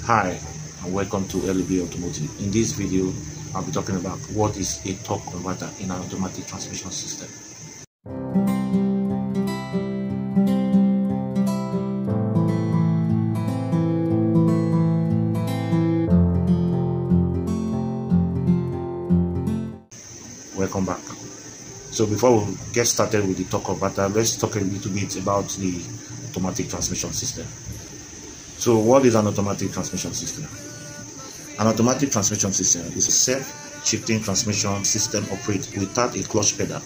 Hi and welcome to LEB Automotive. In this video, I'll be talking about what is a torque converter in an automatic transmission system. Welcome back. So before we get started with the torque converter, let's talk a little bit about the automatic transmission system. So what is an automatic transmission system? An automatic transmission system is a self-shifting transmission system operated without a clutch pedal.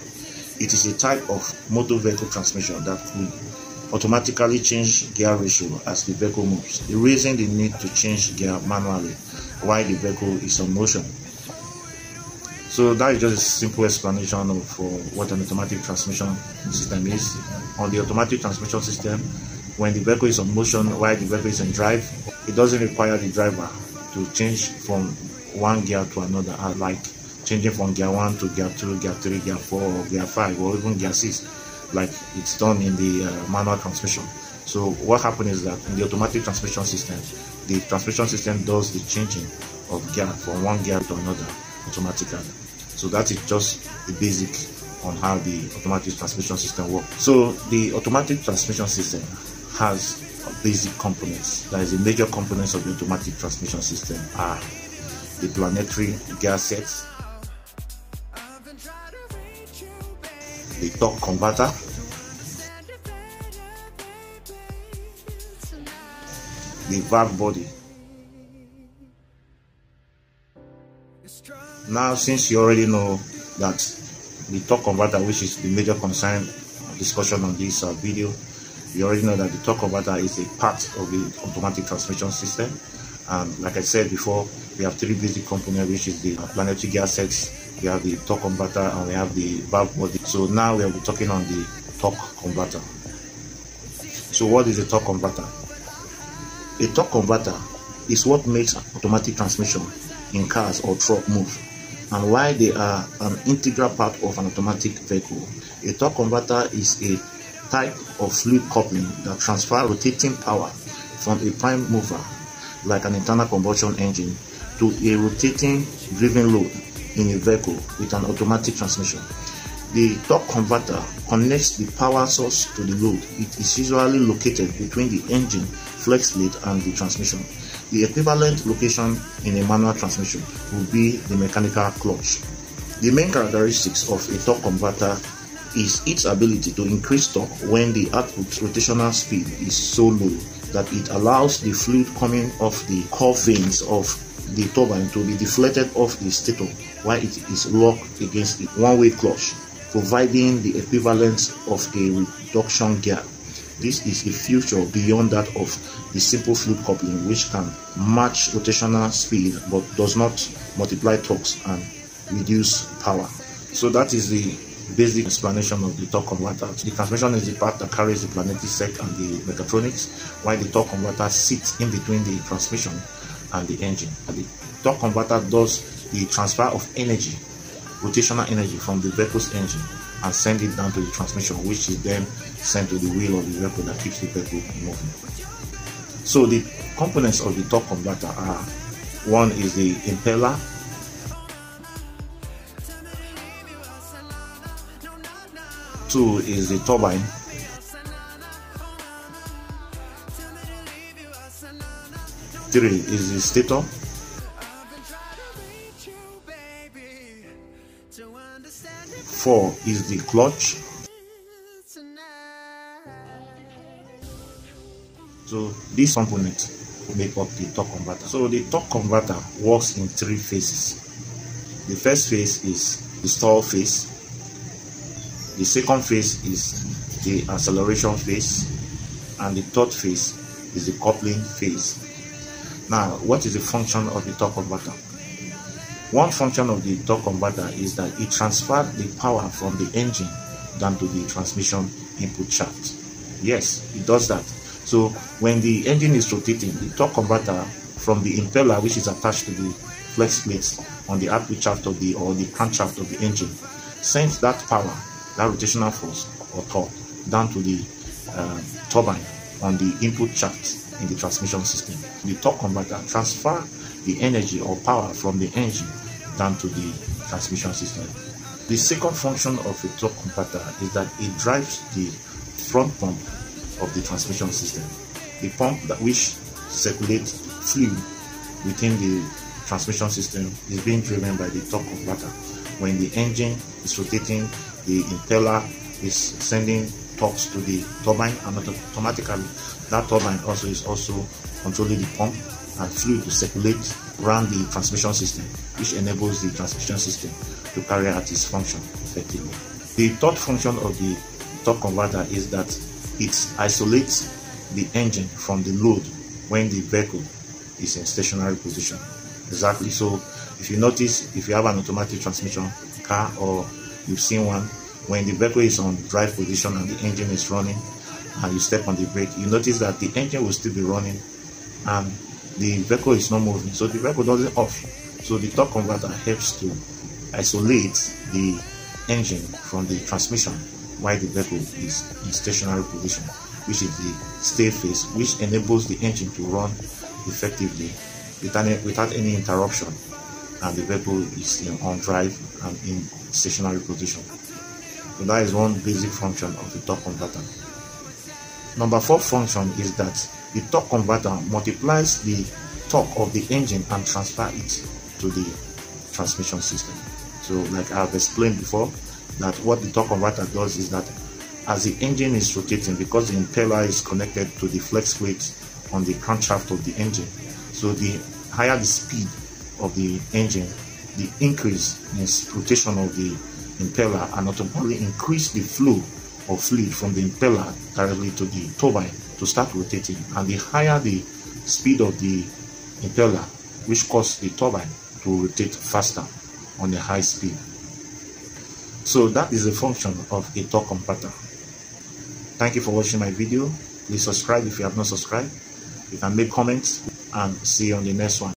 It is a type of motor vehicle transmission that will automatically change gear ratio as the vehicle moves, erasing the need to change gear manually while the vehicle is on motion. So that is just a simple explanation of what an automatic transmission system is. On the automatic transmission system, when the vehicle is on motion while the vehicle is in drive, it doesn't require the driver to change from one gear to another, like changing from gear 1 to gear 2, gear 3, gear 4, or gear 5, or even gear 6, like it's done in the manual transmission. So what happens is that in the automatic transmission system, the transmission system does the changing of gear from one gear to another automatically. So that is just the basic on how the automatic transmission system works. So the automatic transmission system has basic components. That is, the major components of the automatic transmission system are the planetary gear sets, the torque converter, the valve body. Now, since you already know that the torque converter, which is the major concern discussion on this video, you already know that the torque converter is a part of the automatic transmission system. And like I said before, we have three basic components, which is the planetary gear sets, we have the torque converter, and we have the valve body. So now we will be talking on the torque converter. So what is a torque converter? A torque converter is what makes automatic transmission in cars or truck move. And while they are an integral part of an automatic vehicle, a torque converter is a type of fluid coupling that transfers rotating power from a prime mover, like an internal combustion engine, to a rotating driven load in a vehicle with an automatic transmission. The torque converter connects the power source to the load. It is usually located between the engine flex plate and the transmission. The equivalent location in a manual transmission will be the mechanical clutch. The main characteristics of a torque converter is its ability to increase torque when the output rotational speed is so low that it allows the fluid coming off the curved vanes of the turbine to be deflected off the stator while it is locked against the one-way clutch, providing the equivalent of a reduction gear. This is a feature beyond that of the simple fluid coupling, which can match rotational speed but does not multiply torques and reduce power. So that is the basic explanation of the torque converter. The transmission is the part that carries the planetary set and the mechatronics, while the torque converter sits in between the transmission and the engine. The torque converter does the transfer of energy, rotational energy, from the vehicle's engine and send it down to the transmission, which is then sent to the wheel of the vehicle that keeps the vehicle moving. So the components of the torque converter are: one is the impeller, two is the turbine, three is the stator, four is the clutch. So these components make up the torque converter. So the torque converter works in three phases. The first phase is the stall phase. The second phase is the acceleration phase, and the third phase is the coupling phase. Now, what is the function of the torque converter? One function of the torque converter is that it transfers the power from the engine down to the transmission input shaft. Yes, it does that. So when the engine is rotating, the torque converter from the impeller, which is attached to the flex plates on the output shaft of the crankshaft of the engine, sends that power, that rotational force or torque, down to the turbine on the input shaft. in the transmission system. The torque converter transfer the energy or power from the engine down to the transmission system. The second function of a torque converter is that it drives the front pump of the transmission system. The pump which circulates fluid within the transmission system is being driven by the torque converter. When the engine is rotating, the impeller is sending torques to the turbine, and automatically that turbine is also controlling the pump and fluid to circulate around the transmission system, which enables the transmission system to carry out its function effectively. The third function of the torque converter is that it isolates the engine from the load when the vehicle is in stationary position. Exactly. So if you notice, if you have an automatic transmission car, or you've seen one, when the vehicle is on drive position and the engine is running and you step on the brake, you notice that the engine will still be running and the vehicle is not moving, so the vehicle doesn't off. So the torque converter helps to isolate the engine from the transmission while the vehicle is in stationary position, which is the stay phase, which enables the engine to run effectively without any interruption, and the vehicle is on drive and in stationary position. So that is one basic function of the torque converter. Number 4 function is that the torque converter multiplies the torque of the engine and transfer it to the transmission system. So like I have explained before, that what the torque converter does is that as the engine is rotating, because the impeller is connected to the flex plate on the crankshaft of the engine, so the higher the speed of the engine, the increase in rotation of the impeller, and automatically increase the flow of fluid from the impeller directly to the turbine to start rotating. And the higher the speed of the impeller, which causes the turbine to rotate faster on a high speed. So that is a function of a torque converter. Thank you for watching my video. Please subscribe if you have not subscribed. You can make comments, and see you on the next one.